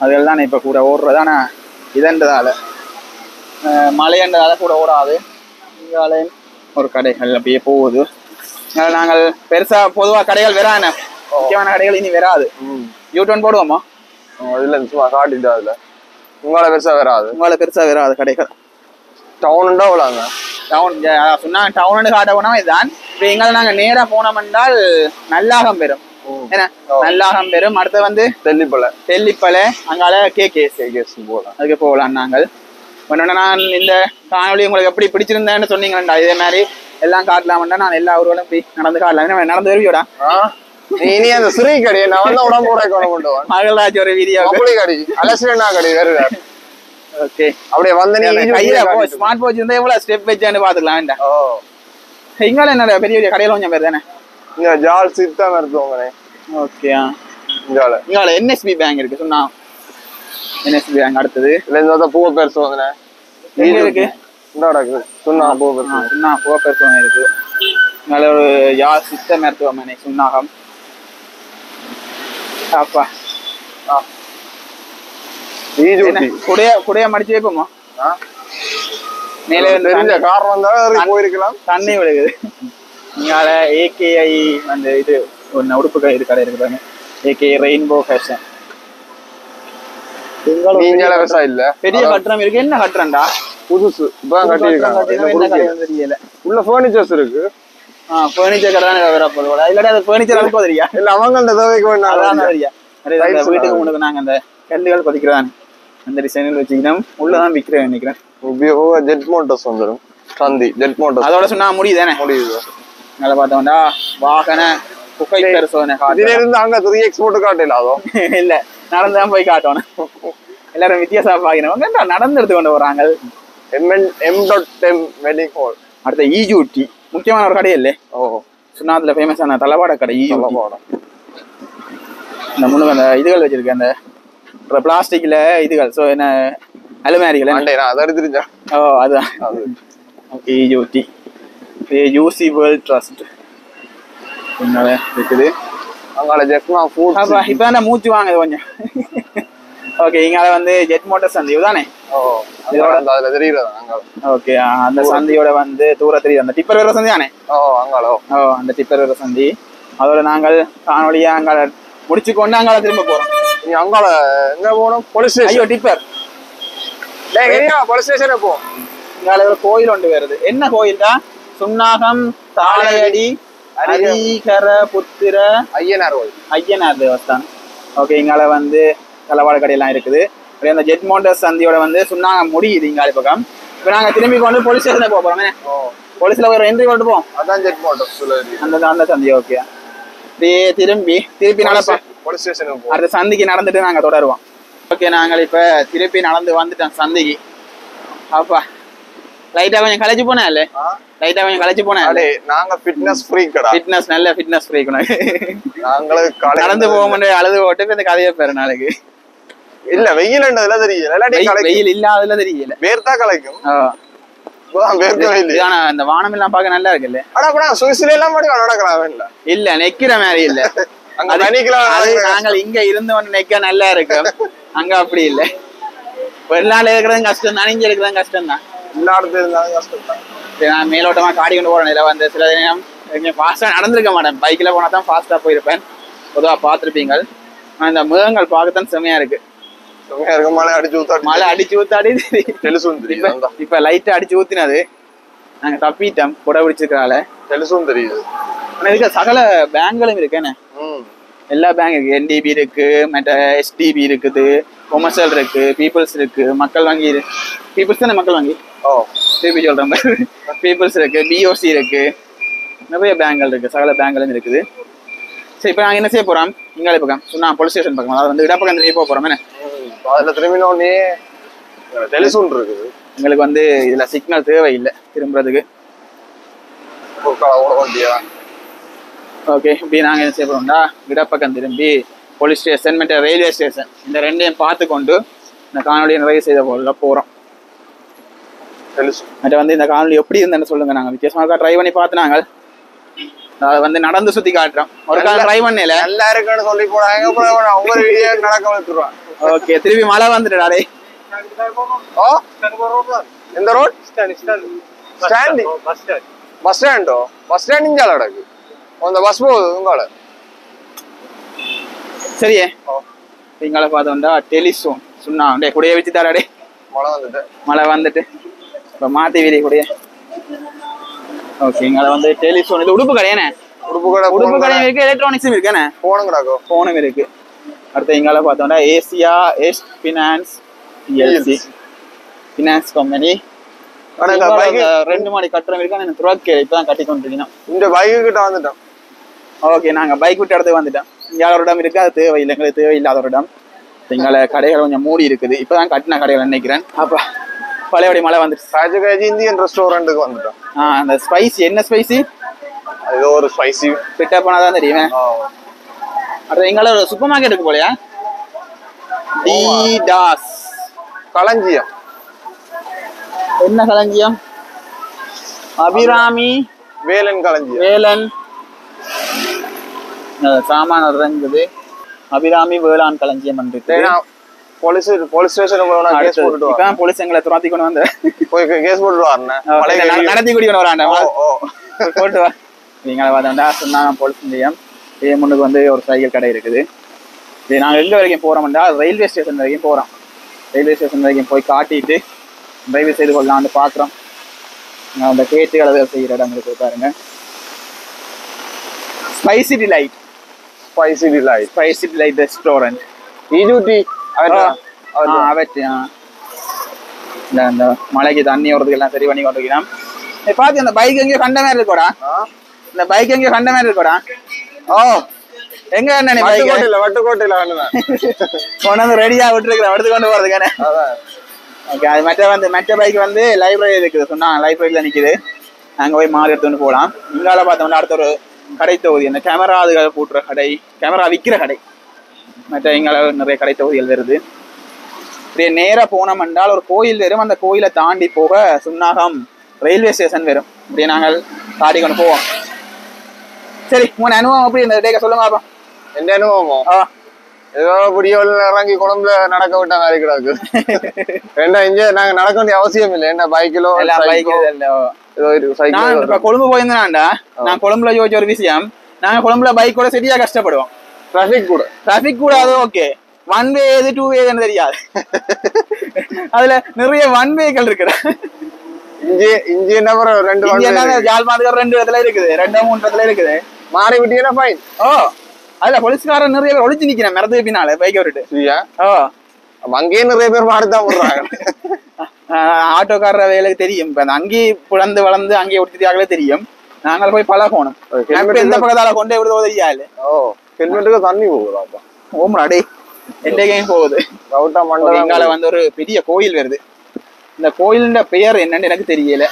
அதெல்லாம் இப்ப கூட ஓடுறது ஆனா இதன்றதால மழைன்றதால கூட ஓடாது இங்கால ஒரு கடைகள் அப்படியே போகுது நாங்கள் பெருசா பொதுவா கடைகள் வரான முக்கியமான கடைகள் இனி வராது யூ-டர்ன் போடுவோமா அதுல சும்மா காட்டிட்டு அதுல உங்களால பெருசா வராது கடைகள் டவுன் அவ்வளோங்க டவுன் சொன்னாங்க டவுன் காட்ட போனா இதுதான் இப்போ எங்களை நாங்க நேரா போனோம் என்றால் நல்லாகம் பெறும் என்ன நல்லாகம் பெறும் அடுத்து வந்து தெல்லிப்பளை அங்கால கேகேஸ் போகலாம் அதுக்கு போகலாம் நாங்கள் நான் இந்த காணொலி உங்களுக்கு எப்படி பிடிச்சிருந்தேன்னு சொன்னீங்கடா இதே மாதிரி எல்லாம் காட்டலாம்டா நான் எல்லா ஊர்களும் இப்படி நடந்து காட்டலாம் நடந்து வருவியோடா இனி அந்த சிறை கடை நான் வந்து உடம்பு கொண்டு மகள்ராஜ் ஒரு வீடியோ கடை அலசினா கடை வேறு ஓகே அப்படியே வந்து கையில ஸ்மார்ட் வாட்ச் இருந்தா எவ்வளவு ஸ்டெப் வச்சான்னு பாத்துக்கலாம் இங்கால என்ன பெரிய பெரிய கடையில கொஞ்சம் பேர் தானே இங்க ஜால் சித்தா மருத்துவமனை. ஓகே. இங்கால NSB பேங்க் இருக்கு சொன்னா. NSB பேங்க் அடுத்தது இல்ல இந்த பூ பரிசோதனை எங்க இருக்கு? இந்தாடா சொன்னா பூ பரிசோதனை. சொன்னா பூ பரிசோதனை இருக்கு. இங்கால ஒரு யாழ் சித்த மருத்துவமனை சுன்னாகம். அப்பா குடைய மடிச்சு வைப்போமா? மேலே தெரிஞ்ச கார் வந்தாலும் போயிருக்கலாம். தண்ணி விழுகுது. இங்கால AKI அந்த இது ஒன்னு உடுப்பு கடை இருக்குதாங்க. AKI rainbow fashion. விவசாயம் இல்ல பெரிய கட்டணம் இருக்கு. என்ன கட்டணம்டா? புதுசு இப்பதான் கட்டிருக்காங்க. தெரியல. உள்ள பர்னிச்சர்ஸ் இருக்கு. பர்னிச்சர் கடை தான் வரப்போது இல்லாட்டி அது பர்னிச்சர் அனுப்ப தெரியா? இல்ல அவங்கள்ட்ட தேவைக்கு அதான் தெரியா. வீட்டுக்கு முன்னுக்கு நாங்க அந்த கல்லுகள் பதிக்கிறதான் அந்த டிசைனில் வச்சுக்கிட்டோம். உள்ளதான் விற்கிறேன் நினைக்கிறேன். ஜெட் மோட்டர்ஸ் வந்துடும். சந்தி ஜெட் மோட்டர்ஸ் அதோட சொன்னா முடியுதானே? முடியுது. நல்லா பார்த்தோம்டா வாகன புகை பரிசோதனை இதுல இருந்து அங்க 3x போட்டு காட்டல. அதோ இல்ல நடந்துதான் போய் காட்டணும். எல்லாரும் வித்தியாசமா பாக்கிறவங்க நடந்து எடுத்து கொண்டு வராங்க. M.M medical. அடுத்த EJT முக்கியமான ஒரு கடை இல்லே? சுண்ணாத்துல ஃபேமஸான தளவாட கடை EJT. இந்த முன்னுக்கு அந்த இதுகள் வச்சிருக்கு. அந்த பிளாஸ்டிக்ல இதுகள் என்ன அலுமாரிகள் அதை எடுத்துருச்சா? அதுதான் EJT UC வேர்ல்ட் ட்ரஸ்ட் இருக்குது. இப்ப மூச்சு வாங்குது கொஞ்சம். ஓகே. இங்கால வந்து ஜெட் மோட்டர் சந்தி தானே? ஓகே. அந்த சந்தியோட வந்து தூர தெரியுது. அந்த டிப்பர் வேற சந்தி தானே? அந்த டிப்பர் வேற சந்தி. அதோட நாங்கள் காணொலியா அங்கால முடிச்சு கொண்டு அங்கால திரும்ப போறோம். நீ அங்கால எங்க போகணும்? Police station. ஐயோ டிப்பர் போலீஸ் ஸ்டேஷன் போ. இங்கால ஒரு கோயில் ஒன்று வருது. என்ன கோயில்டா? சுன்னாகம் தாளையடி ஹரிஹர புத்திர ஐயனார் தேவஸ்தானம். ஓகே. இங்கால வந்து தளவாட கடையெல்லாம் இருக்குது. அப்படியே அந்த ஜெட் மோட்டர் சந்தியோட வந்து சுன்னாகம் முடியுது இங்கால பக்கம். இப்ப நாங்க திரும்பி கொண்டு போலீஸ் ஸ்டேஷனுக்கு போறோமே. போலீஸ்ல ஒரு என்ட்ரி கொண்டு போவோம். அதான் ஜெட் மோட்டர் அந்த சந்தி. ஓகே. அப்படியே திருப்பி நடப்பா போலீஸ் ஸ்டேஷனுக்கு அடுத்த சந்திக்கு நடந்துட்டு நாங்க தொடருவோம். ஓகே. நாங்கள் இப்ப திருப்பி நடந்து வந்துட்டோம் சந்திக்கு. அப்பா லைட்டா கொஞ்சம் களைச்சு போனா இல்ல? லைட்டா கொஞ்சம் களைச்சு போனா நாங்க ஃபிட்னஸ் ஃப்ரீக்கடா. ஃபிட்னஸ் நல்ல ஃபிட்னஸ் ஃப்ரீக். நாங்க நடந்து போக முடியாது. அழுது போட்டு இந்த கதையை பேரு நாளைக்கு இல்ல வெயில்ன்றதுல தெரியல. வெயில் இல்லாததுல தெரியல. வேர்த்தா கலைக்கும். அந்த வானம் எல்லாம் பார்க்க நல்லா இருக்குல்ல? சுவிஸ்ல எல்லாம் நடக்கலாம் இல்ல நெக்கிற மாதிரி இல்ல. நாங்கள் இங்க இருந்து ஒன்று நெக்க நல்லா இருக்கு. அங்க அப்படி இல்ல. ஒரு நாள் இருக்கிறது கஷ்டம் தான். இங்க இருக்கிறது கஷ்டம் தான். எல்லா இடத்துல இருந்தாலும் கஷ்டம் தான். நான் மேலோட்டமா காடி கொண்டு போறேன். இதுல வந்து சில நேரம் கொஞ்சம் ஃபாஸ்டா நடந்திருக்க மாட்டேன். பைக்ல போனா தான் ஃபாஸ்டா போயிருப்பேன். பொதுவா பாத்திருப்பீங்க. இந்த மிருகங்கள் பார்க்கத்தான் செமையா இருக்கு. மழை அடிச்சு ஊத்தாடி இப்ப லைட்டா அடிச்சு ஊத்தினது. நாங்க தப்பிட்டோம். கொடை பிடிச்சிருக்கால தெலுசும் தெரியுது. ஆனா இதுக்கு சகல பேங்களும் இருக்கு. என்ன எல்லா பேங்க் இருக்கு. NDB இருக்கு, மற்ற SDB இருக்குது, கொமர்ஷியல் இருக்கு, பீப்புள்ஸ் இருக்கு, மக்கள் வங்கி இருக்கு. பீப்புள்ஸ் தானே மக்கள் வங்கி? திருப்பி சொல்றேன். பீப்புள்ஸ் இருக்கு, BOC இருக்கு, நிறைய பேங்குகள் இருக்கு. சகல பேங்களும் இருக்குது. சரி இப்ப நாங்க என்ன செய்ய போறோம்? இங்காலே பக்கம் சொன்னா போலீஸ் ஸ்டேஷன் பக்கம். அதாவது வந்து இடப்பக்கம் திரும்பி போக போறோம். என்ன அதுல திரும்பினோடனே டெலிசோன் இருக்குது. எங்களுக்கு வந்து இதுல சிக்னல் தேவையில்லை திரும்புறதுக்கு. ஓகே. இப்படி நாங்க என்ன செய்ய போறோம்டா இடப்பக்கம் திரும்பி போலீஸ் ஸ்டேஷன் மற்ற ரயில்வே ஸ்டேஷன் இந்த ரெண்டையும் பார்த்து கொண்டு இந்த காணொலியை நிறைவு செய்த போல போறோம். மற்ற வந்து இந்த காணொலி எப்படி இருந்தேன்னு சொல்லுங்க. நாங்க வித்தியாசமாக ட்ரை பண்ணி பார்த்து நாங்கள் அதை வந்து நடந்து சுத்தி காட்டுறோம். ஒரு காலம் ட்ரை பண்ணல நல்லா இருக்குன்னு சொல்லி போறாங்க. ஒவ்வொரு வீடியோ நடக்க வச்சுருவான். ஓகே. திருப்பி மழை வந்துடுறாரே. இந்த ரோட் ஸ்டாண்ட் பஸ் ஸ்டாண்டோ பஸ் ஸ்டாண்ட் இஞ்சால நடக்கு. அந்த பஸ் போகுது உங்களோட. சரியே இங்கால பார்த்தோம்டா டெலிசோன் சொன்னா கூடைய வச்சு தராடே. மழை வந்துட்டு இப்ப மாத்தி வீதி கூடிய. ஓகே. இங்கால வந்து டெலிசோன். இது உடுப்பு கடை. என்ன உடுப்பு கடை இருக்கு, எலக்ட்ரானிக்ஸும் இருக்கு. என்ன போனும் இருக்கு. அடுத்த இங்கால பார்த்தோம்னா Asia's finance PLC finance company. 2 மாடி கட்டுறம் இருக்கு. துறக்கே இப்பதான் கட்டி கொண்டிருக்கணும். இந்த பைக்கு கிட்ட வந்துட்டோம். ஓகே. நாங்க பைக் விட்டு இடத்துக்கு வந்துட்டோம். இங்கால ஒரு இடம் இருக்கு. அது தேவையில்லை. எங்களுக்கு தேவையில்லாத ஒரு இடம். இங்கால கடைகள் கொஞ்சம் மூடி இருக்குது. இப்பதான் கட்டின கடைகள் நினைக்கிறேன். அப்பா பழையபடி மழை வந்துருச்சு. ராஜகாஜி இந்தியன் ரெஸ்டாரண்ட்டுக்கு வந்துட்டோம். அந்த ஸ்பைசி என்ன ஸ்பைசி? ஏதோ ஒரு ஸ்பைசி கிட்ட போனாதான் தெரியுமே. அடுத்து எங்களோட ஒரு சூப்பர் மார்க்கெட் இருக்கு போலயா? டிடாஸ் களஞ்சியம். என்ன களஞ்சியம்? அபிராமி வேலன் களஞ்சியம். வேலன் சாமான இருந்தது. அபிராமி வேளாண் களஞ்சியம் போலீஸ் ஸ்டேஷன் போலீஸ் எங்களை துராத்தி கொண்டு வந்து கேஸ் போட்டு நடத்தி கூட்டிட்டு வராண்ட போட்டு வா. நீங்களை பார்த்தா சொன்னா போலீஸ் நிலையம் முன்னுக்கு வந்து ஒரு சைக்கிள் கடை இருக்குது. இது நாங்கள் எங்க வரைக்கும் போறோம்டா ரயில்வே ஸ்டேஷன் வரைக்கும் போறோம். ரயில்வே ஸ்டேஷன் வரைக்கும் போய் காட்டிட்டு டிரைவ் செய்து கொள்ளலாம்னு பாக்குறோம். அந்த கேட்டு அளவு செய்யற இடங்களுக்கு பாருங்க. ஸ்பைசி டிலைட் ரெஸ்டாரண்ட் இந்த மழைக்கு தண்ணி வரதுக்கு எல்லாம் சரி பண்ணி கொண்டிருக்கிறோம். பாத்து அந்த பைக் எங்கேயோ கண்ட மாதிரி இருக்கோடா. இந்த பைக் எங்கேயோ கண்ட மாதிரி இருக்கோடா. எங்க என்ன வட்டுக்கோட்டையில கொண்டு ரெடியா விட்டுருக்கிறேன் எடுத்து கொண்டு போறதுக்கானே. ஓகே, அது மற்ற பைக் வந்து லைப்ரரி இருக்குது சொன்னா லைப்ரரியில நிக்குது. நாங்க போய் மாறி எடுத்துட்டு போகலாம். இங்கால பார்த்தோம்னா அடுத்த ஒரு கடை தொகுதி, அந்த கேமரா அதுகளை கூட்டுற கடை, கேமரா விற்கிற கடை, மற்ற இங்கால நிறைய கடை தொகுதிகள் வருது. இப்படியே நேராக போனோம் என்றால் ஒரு கோயில் வரும். அந்த கோயிலை தாண்டி போக சுன்னாகம் ரயில்வே ஸ்டேஷன் வரும். இப்படியே நாங்கள் தாண்டி கொண்டு போவோம். சரி, உங்க அனுபவம் அப்படி இந்த டேக்க சொல்லுங்க பாப்பா. எந்த அனுபவமோ? ஏதோ புடியோல இறங்கி குழம்புல நடக்க விட்டா மாதிரி கிடக்கு. ஏன்னா இங்க நாங்க நடக்க வேண்டிய அவசியம் இல்லை. என்ன பைக்கிலோ கொழும்பு போயிருந்தாண்டா. நான் கொழும்புல யோசிச்ச ஒரு விஷயம், நாங்க கொழும்புல பைக் கூட சரியா கஷ்டப்படுவோம். டிராபிக் கூட அது ஓகே, ஒன் வே எது டூ வே தெரியாது. அதுல நிறைய ஒன் வேக்கள் இருக்குது. இஞ்சி என்ன ஜால்மாதுக்கு 2 இடத்துல இருக்குது, 2-3 இடத்துல இருக்குது. மாறி விட்டீங்கன்னா ஃபைன். அதுல போலீஸ்காரன் நிறைய பேர் ஒளிச்சு நிக்கிறேன் மரத்துக்கு பின்னால பைக்கை விட்டுட்டு. அங்கேயே நிறைய பேர் மாறிதான் போடுறாங்க. ஆட்டோக்காரர வேலைக்கு தெரியும். இப்ப அங்கேயே பிறந்து வளர்ந்து அங்கேயே ஒட்டியாங்களே தெரியும். நாங்கள் போய் பழகணும். எந்த பக்கத்தால கொண்டே விடுதோ தெரியாது. ஹெல்மெட்டுக்கு தண்ணி போகுதா? ஓம்ராடே எல்லையும் போகுது. எங்கால வந்து ஒரு பெரிய கோயில் வருது. இந்த கோயிலுடைய பெயர் என்னன்னு எனக்கு தெரியல.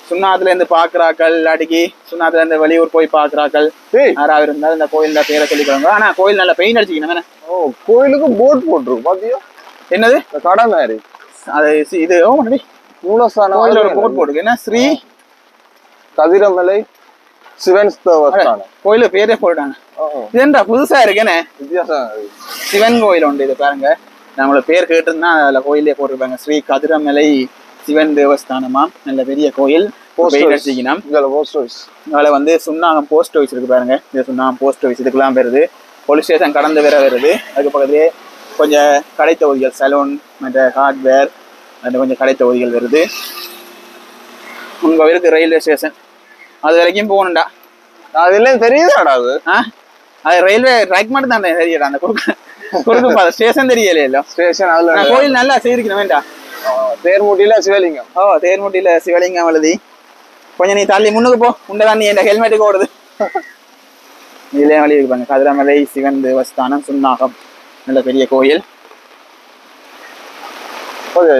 சுண்ணாத்துல இருந்து பாக்குறாக்கள், அடிக்கி சுண்ணாத்துல இருந்து வெளியூர் போய் பாக்குறாக்கள் யாராவது இருந்தாலும் இந்த கோயில பேரை சொல்லிக்கிறாங்க. ஆனா கோயில் நல்லா பெயிண்ட் அடிச்சுக்கணும். கோயிலுக்கு போட் போட்டுருக்கு பாத்தியா? என்னது கடை மாதிரி அது இது மூலஸ்தானம் கோயில ஒரு போட் போட்டுருக்கு. என்ன ஸ்ரீ கதிரமலை சிவன் தேவஸ்தானம் கோயில பேரே போட்டாங்க. இதுண்டா புதுசா இருக்குன்னு வித்தியாசம். சிவன் கோயில் உண்டு. இது பாருங்க, நம்மளோட பேர் கேட்டிருந்தா அதுல கோயிலே போட்டிருப்பாங்க. ஸ்ரீ கதிரமலை சிவன் தேவஸ்தானமா, நல்ல பெரிய கோயில். அதனால வந்து சுண்ணாகம் போஸ்ட் ஆஃபீஸ் இருக்கு பாருங்க. இது சுண்ணாகம் போஸ்ட் ஆஃபீஸ். இதுக்கெல்லாம் வருது. போலீஸ் ஸ்டேஷன் கடந்து வேற வருது. அதுக்கு பக்கத்துலேயே கொஞ்சம் கடை தொகுதிகள், சலூன், மற்ற ஹார்ட்வேர், அந்த கொஞ்சம் கடை தொகுதிகள் வருது. உங்க இருக்கு ரயில்வே ஸ்டேஷன். அது வரைக்கும் போகணும்டா. அதெல்லாம் தெரியுதாடா? அது ரயில்வே ட்ராக் மட்டும் தான் தெரியல. அந்த குறுக்கு ஸ்டேஷன் தெரியல. ஸ்டேஷன் அதுல கோயில் நல்லா செய்திருக்கணும் வேண்டா. தேர்முட்டியில சிவலிங்கம். தேர்முட்டியில சிவலிங்கம் எழுதி கொஞ்சம் நீ தள்ளி முன்னுக்கு போ. உண்டதான் நீ என் ஹெல்மெட்டுக்கு ஓடுது. இதுலயே வழி இருப்பாங்க. கதிரமலை சிவன் தேவஸ்தானம் சுண்ணாகம், நல்ல பெரிய கோயில்.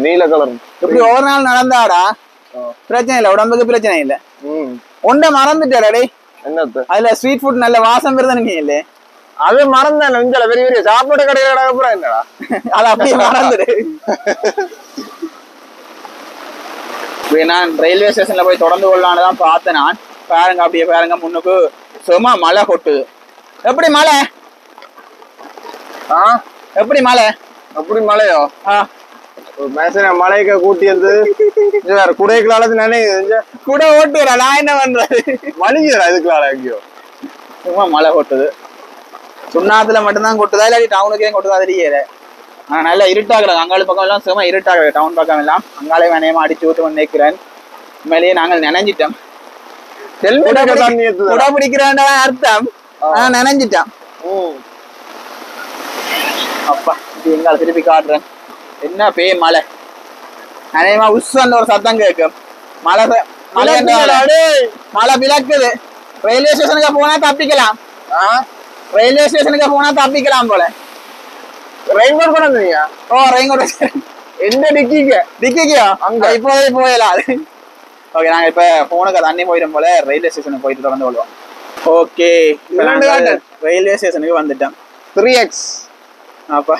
நீல கலர். இப்படி ஒவ்வொரு நாள் நடந்தாடா பிரச்சனை இல்லை, உடம்புக்கு பிரச்சனை இல்லை. ஒன்றை மறந்துட்டாடே. என்னது? அதுல ஸ்ட்ரீட் ஃபுட் நல்ல வாசம் வருதுன்னு இல்லை. அது மறந்தேன். பெரிய பெரிய சாப்பாடு கடையில அப்புறம் என்னடா அது அப்படியே மறந்துடு. நான் ரயில்வே ஸ்டேஷன்ல போய் தொடர்ந்து கொள்ளலான்னு தான் பார்த்தேன். நான் பாருங்க, அப்படியே பாருங்க, முன்னுக்கு சும்மா மழை கொட்டுது. எப்படி மழை? எப்படி மழை? அப்படி மழையோ? மழைக்க கூட்டி வந்து வேற குடைகளால நானே கூட ஓட்டுறா. நான் என்ன பண்றது? மழிஞ்சிடா இதுக்குளால எங்கேயோ. சும்மா மழை கொட்டுது. சுண்ணாத்துல மட்டும்தான் கொட்டுதா இல்லாட்டி டவுனுக்கே கொட்டுதா தெரியல. ஆனா நல்லா இருட்டாக்குறாங்க. அங்காளு பக்கம் எல்லாம் சும்மா இருட்டாக்குறாங்க. டவுன் பக்கம் எல்லாம் அங்காலே வேணையமா அடிச்சு ஊத்து வந்து நிற்கிறேன். உண்மையிலேயே நாங்கள் நினைஞ்சிட்டோம். குடை பிடிக்கிறான் அர்த்தம். நினைஞ்சிட்டான். அப்பா எங்கால திருப்பி காட்டுறேன். என்ன பேய் மழை. நினைமா உஸ்வந்த ஒரு சத்தம் கேட்கும். மழை மழை விளக்குது. ரயில்வே ஸ்டேஷனுக்கு போனா தப்பிக்கலாம். ரயில்வே ஸ்டேஷனுக்கு போனா தப்பிக்கலாம் போல. ரெயின்கோட் கொண்டு வந்தீங்க? ரெயின்கோட் என்ன டிக்கிக்கா அங்க இப்போதே போயலாம். ஓகே, நாங்க இப்ப போனுக்கு தண்ணி போயிடும் போல ரயில்வே ஸ்டேஷனுக்கு போயிட்டு தொடர்ந்து கொள்வோம். ஓகே, ரயில்வே ஸ்டேஷனுக்கு வந்துட்டோம். 3x அப்ப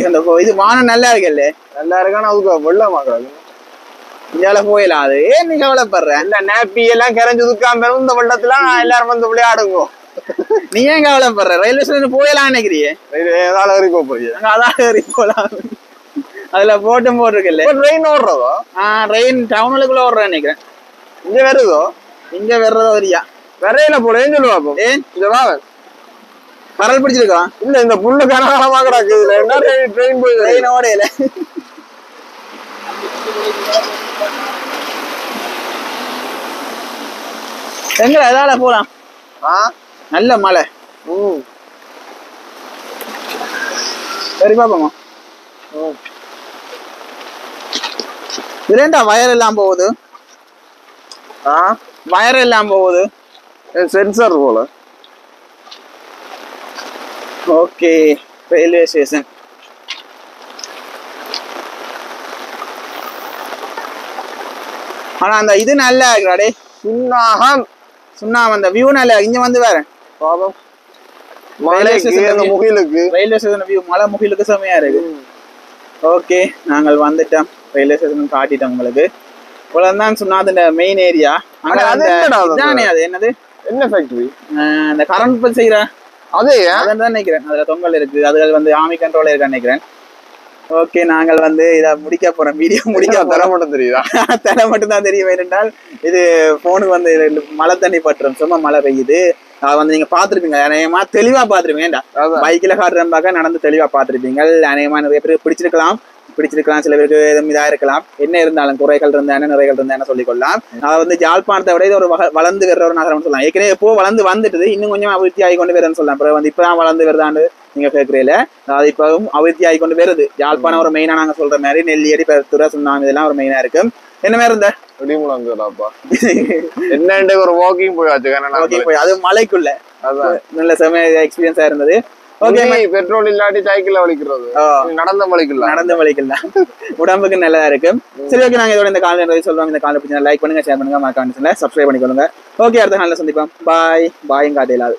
இந்த இது வானம் நல்லா இருக்குல்ல? நல்லா இருக்கான அதுக்கு வெள்ளமாக்குறாங்க. இந்தியால போயலாம். அது ஏன் நீ கவலைப்படுற? இல்ல நேப்பி எல்லாம் கரைஞ்சு துக்காம இந்த வெள்ளத்துல எல்லாரும் வந்து விளையாடுங்க. நீ ஏன் கவலைப்படுற? ரயில்வே ஸ்டேஷன் போயலாம் நினைக்கிறியே? ஏதாவது வரைக்கும் போய் அதான் ஏறி போலாம். அதுல போட்டும் போட்டிருக்குல்ல. ட்ரெயின் ஓடுறதோ? ட்ரெயின் டவுனுக்குள்ள ஓடுறேன் நினைக்கிறேன். இங்க வருதோ? இங்க வர்றதோ வரியா? வரையில போல ஏன் சொல்லுவா? ஏன் இதவா பரல் பிடிச்சிருக்கான்? இல்ல இந்த புல்லு கனகாலமா கிடக்கு. இதுல என்ன ட்ரெயின் போய் ட்ரெயின் ஓடையில எங்க எதால போலாம்? நல்ல மழை. சரி பாப்போமா. இதுல ஏன்டா வயர் எல்லாம் போகுது? வயர் எல்லாம் போகுது. சென்சார் போல. Okay, railway station. ஆனா அந்த இது நல்லா இருக்குடா. சுண்ணாகம் அந்த வியூ நல்லா. இங்க வந்து வேற பாவம் மலைக்கு அந்த முகிலுக்கு ரயில்வே ஸ்டேஷன் வியூ மலை முகிலுக்கு செமையா இருக்கு. ஓகே, நாங்கள் வந்துட்டோம். ரயில்வே ஸ்டேஷன் காட்டிட்டோம் உங்களுக்கு. இவ்வளவுதான் சுண்ணாதுன்ற மெயின் ஏரியா. அங்க அதுதானே அது என்னது என்ன ஃபேக்டரி? அந்த கரண்ட் பல் செய்யற அதே அதான் நினைக்கிறேன். அதுல தொங்கல் இருக்கு. அதுகள் வந்து ஆர்மி கண்ட்ரோல் இருக்கான்னு நினைக்கிறேன். ஓகே, நாங்கள் வந்து இதை முடிக்க போறோம். வீடியோ முடிக்க தர மட்டும் தெரியுதா? தர மட்டும் தான் தெரியும். ஏனென்றால் இது போனுக்கு வந்து மழை தண்ணி பட்டுரும். சும்மா மழை பெய்யுது. வந்து நீங்க பாத்துருப்பீங்க, அநேகமா தெளிவா பாத்துருப்பீங்க. பைக்ல காட்டுறேன் பார்க்க நடந்து தெளிவா பாத்துருப்பீங்க. அநேகமா நிறைய பேருக்கு பிடிச்சிருக்கலாம். சில பேருக்கு எதுவும் இதா இருக்கலாம். என்ன இருந்தாலும் குறைகள் இருந்தா நிறைகள் இருந்தா என்ன சொல்லிக்கொள்ளலாம். அது வந்து யாழ்ப்பாணத்தை விட இது ஒரு வளர்ந்து வர்ற ஒரு நகரம்னு சொல்லலாம். ஏற்கனவே எப்போ வளர்ந்து வந்துட்டுது, இன்னும் கொஞ்சம் அபிவிருத்தி ஆகி கொண்டு வருதுன்னு சொல்லலாம். அப்புறம் வந்து இப்பதான் வளர்ந்து வருதாண்டு நீங்க கேட்கறீல. அது இப்பவும் அபிவிருத்தி ஆகி கொண்டு வருது. யாழ்ப்பாணம் ஒரு மெயினா நாங்க சொல்ற மாதிரி நெல்லியடி, பெருத்துறை, சுண்ணாம்பு இதெல்லாம் ஒரு மெயினா இருக்கு. என்ன மாதிரி இருந்த என்ன ஒரு வாக்கிங் போயாச்சு. அது மலைக்குள்ள நல்ல செமையா எக்ஸ்பீரியன்ஸா இருந்தது. ஓகே, பெட்ரோல் இல்லாட்டி சைக்கிள்ல வலிக்கிறது, நடந்த வலிக்கலாம். உடம்புக்கு நல்லா இருக்கு. சரி, ஓகே, நாங்க இதோட இந்த காலையில சொல்லுவாங்க. இந்த காலையில லைக் பண்ணுங்க, ஷேர் பண்ணுங்க, மறக்காம சப்ஸ்கிரைப் பண்ணிக்கொள்ளுங்க. ஓகே, அடுத்த நாள்ல சந்திப்போம். பாய். பாயும் காட்டையிலாது.